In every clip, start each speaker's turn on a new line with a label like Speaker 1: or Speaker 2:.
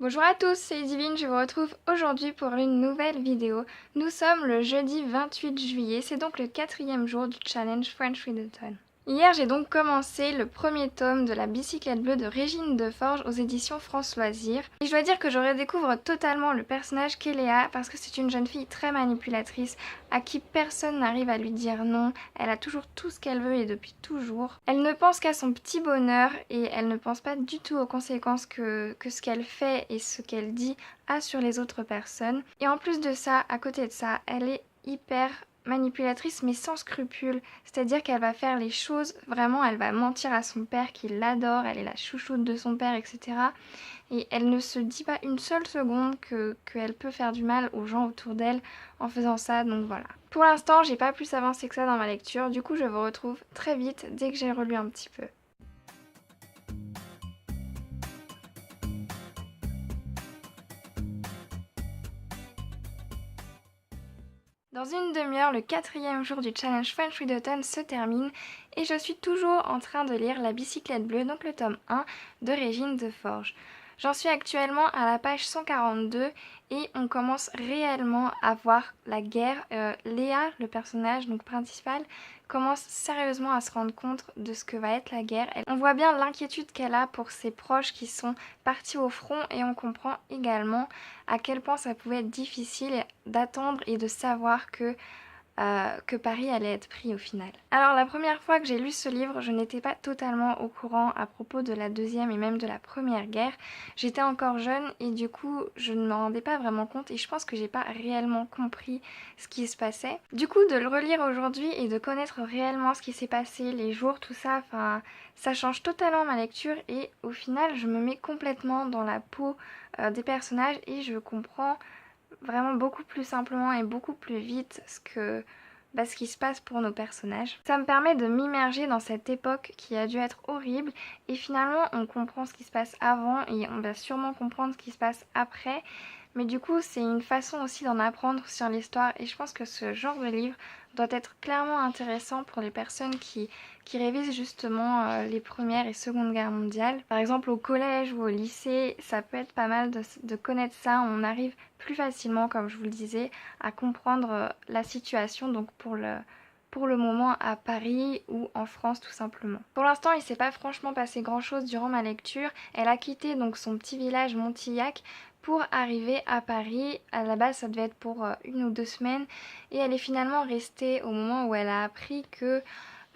Speaker 1: Bonjour à tous, c'est Divine, je vous retrouve aujourd'hui pour une nouvelle vidéo. Nous sommes le jeudi 28 juillet, c'est donc le 4e jour du challenge French Readathon. Hier j'ai donc commencé le premier tome de La Bicyclette Bleue de Régine Deforge aux éditions France Loisirs. Et je dois dire que je redécouvre totalement le personnage qu'est Léa parce que c'est une jeune fille très manipulatrice à qui personne n'arrive à lui dire non. Elle a toujours tout ce qu'elle veut et depuis toujours. Elle ne pense qu'à son petit bonheur et elle ne pense pas du tout aux conséquences que ce qu'elle fait et ce qu'elle dit a sur les autres personnes. Et en plus de ça, à côté de ça, elle est hyper manipulatrice mais sans scrupules, c'est-à-dire qu'elle va faire les choses, vraiment elle va mentir à son père qui l'adore, elle est la chouchoute de son père, etc. Et elle ne se dit pas une seule seconde qu'elle peut faire du mal aux gens autour d'elle en faisant ça, donc voilà. Pour l'instant j'ai pas plus avancé que ça dans ma lecture, du coup je vous retrouve très vite dès que j'ai relu un petit peu. Dans une demi-heure, le 4e jour du challenge French Readathon se termine et je suis toujours en train de lire La Bicyclette Bleue, donc le tome 1 de Régine Deforge. J'en suis actuellement à la page 142 et on commence réellement à voir la guerre. Léa, le personnage donc principal, commence sérieusement à se rendre compte de ce que va être la guerre. On voit bien l'inquiétude qu'elle a pour ses proches qui sont partis au front et on comprend également à quel point ça pouvait être difficile d'attendre et de savoir que Paris allait être pris au final. Alors la première fois que j'ai lu ce livre, je n'étais pas totalement au courant à propos de la deuxième et même de la première guerre. J'étais encore jeune et du coup je ne m'en rendais pas vraiment compte et je pense que j'ai pas réellement compris ce qui se passait. Du coup de le relire aujourd'hui et de connaître réellement ce qui s'est passé, les jours, tout ça, enfin ça change totalement ma lecture et au final je me mets complètement dans la peau des personnages et je comprends vraiment beaucoup plus simplement et beaucoup plus vite ce qui se passe pour nos personnages. Ça me permet de m'immerger dans cette époque qui a dû être horrible et finalement on comprend ce qui se passe avant et on va sûrement comprendre ce qui se passe après. Mais du coup c'est une façon aussi d'en apprendre sur l'histoire et je pense que ce genre de livre doit être clairement intéressant pour les personnes qui révisent justement les premières et secondes guerres mondiales. Par exemple au collège ou au lycée, ça peut être pas mal de connaître ça. On arrive plus facilement, comme je vous le disais, à comprendre la situation donc pour le moment à Paris ou en France tout simplement. Pour l'instant il s'est pas franchement passé grand chose durant ma lecture. Elle a quitté donc son petit village Montillac pour arriver à Paris. À la base ça devait être pour 1 ou 2 semaines et elle est finalement restée au moment où elle a appris que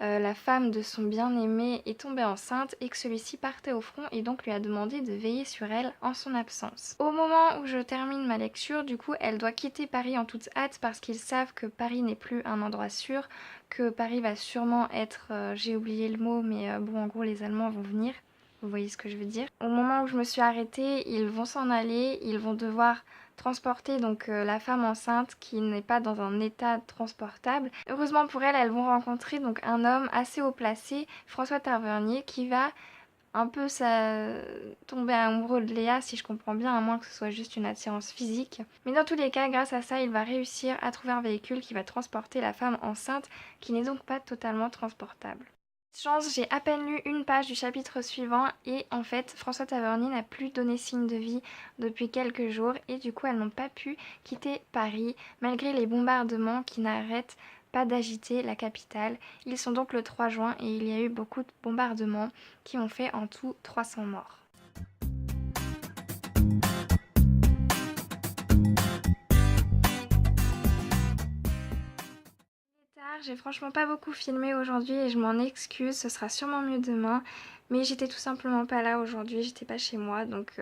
Speaker 1: la femme de son bien-aimé est tombée enceinte et que celui-ci partait au front et donc lui a demandé de veiller sur elle en son absence. Au moment où je termine ma lecture, du coup, elle doit quitter Paris en toute hâte parce qu'ils savent que Paris n'est plus un endroit sûr, que Paris va sûrement être, j'ai oublié le mot, mais bon, en gros, les Allemands vont venir. Vous voyez ce que je veux dire. Au moment où je me suis arrêtée, ils vont s'en aller, ils vont devoir transporter donc la femme enceinte qui n'est pas dans un état transportable. Heureusement pour elle, elles vont rencontrer donc un homme assez haut placé, François Tavernier, qui va un peu tomber amoureux de Léa si je comprends bien, à moins que ce soit juste une attirance physique. Mais dans tous les cas, grâce à ça, il va réussir à trouver un véhicule qui va transporter la femme enceinte qui n'est donc pas totalement transportable. Chance, j'ai à peine lu une page du chapitre suivant et en fait François Tavernier n'a plus donné signe de vie depuis quelques jours et du coup elles n'ont pas pu quitter Paris malgré les bombardements qui n'arrêtent pas d'agiter la capitale. Ils sont donc le 3 juin et il y a eu beaucoup de bombardements qui ont fait en tout 300 morts. J'ai franchement pas beaucoup filmé aujourd'hui et je m'en excuse, ce sera sûrement mieux demain. Mais j'étais tout simplement pas là aujourd'hui, j'étais pas chez moi donc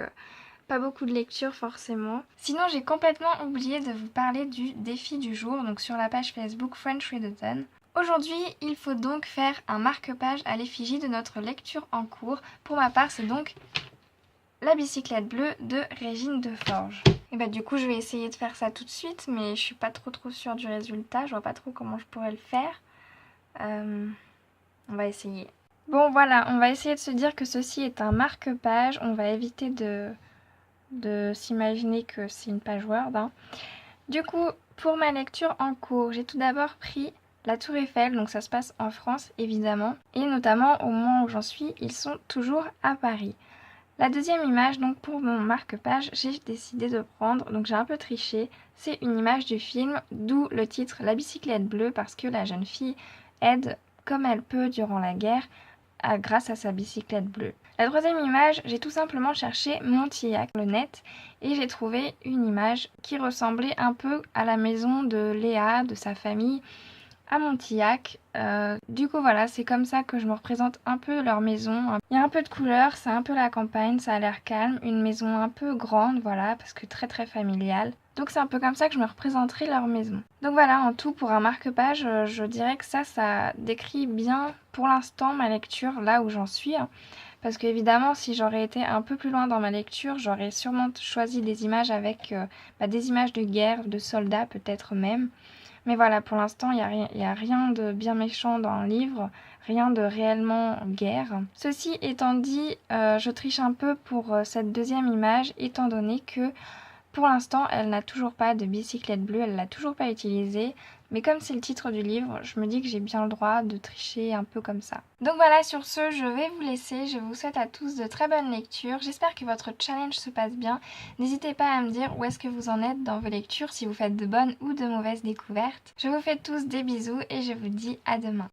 Speaker 1: pas beaucoup de lecture forcément. Sinon j'ai complètement oublié de vous parler du défi du jour, donc sur la page Facebook French Readathon. Aujourd'hui il faut donc faire un marque-page à l'effigie de notre lecture en cours. Pour ma part c'est donc La Bicyclette Bleue de Régine Deforge. Et bah du coup je vais essayer de faire ça tout de suite mais je suis pas trop sûre du résultat, je vois pas trop comment je pourrais le faire. On va essayer. Bon voilà, on va essayer de se dire que ceci est un marque-page, on va éviter de s'imaginer que c'est une page Word. Hein. Du coup, pour ma lecture en cours, j'ai tout d'abord pris la Tour Eiffel, donc ça se passe en France évidemment, et notamment au moment où j'en suis, ils sont toujours à Paris. La deuxième image, donc pour mon marque-page, j'ai décidé de prendre, donc j'ai un peu triché, c'est une image du film, d'où le titre La bicyclette bleue, parce que la jeune fille aide comme elle peut durant la guerre grâce à sa bicyclette bleue. La troisième image, j'ai tout simplement cherché Montillac, le net, et j'ai trouvé une image qui ressemblait un peu à la maison de Léa, de sa famille, à Montillac. Du coup voilà, c'est comme ça que je me représente un peu leur maison. Il y a un peu de couleur, c'est un peu la campagne, ça a l'air calme, une maison un peu grande, voilà, parce que très très familiale. Donc c'est un peu comme ça que je me représenterai leur maison. Donc voilà, en tout pour un marque-page, je dirais que ça décrit bien pour l'instant ma lecture, là où j'en suis. Parce qu'évidemment, si j'aurais été un peu plus loin dans ma lecture, j'aurais sûrement choisi des images avec des images de guerre, de soldats peut-être même. Mais voilà, pour l'instant, il n'y a rien de bien méchant dans le livre, rien de réellement guerre. Ceci étant dit, je triche un peu pour cette deuxième image, étant donné que pour l'instant, elle n'a toujours pas de bicyclette bleue, elle l'a toujours pas utilisée. Mais comme c'est le titre du livre, je me dis que j'ai bien le droit de tricher un peu comme ça. Donc voilà, sur ce, je vais vous laisser. Je vous souhaite à tous de très bonnes lectures. J'espère que votre challenge se passe bien. N'hésitez pas à me dire où est-ce que vous en êtes dans vos lectures, si vous faites de bonnes ou de mauvaises découvertes. Je vous fais tous des bisous et je vous dis à demain.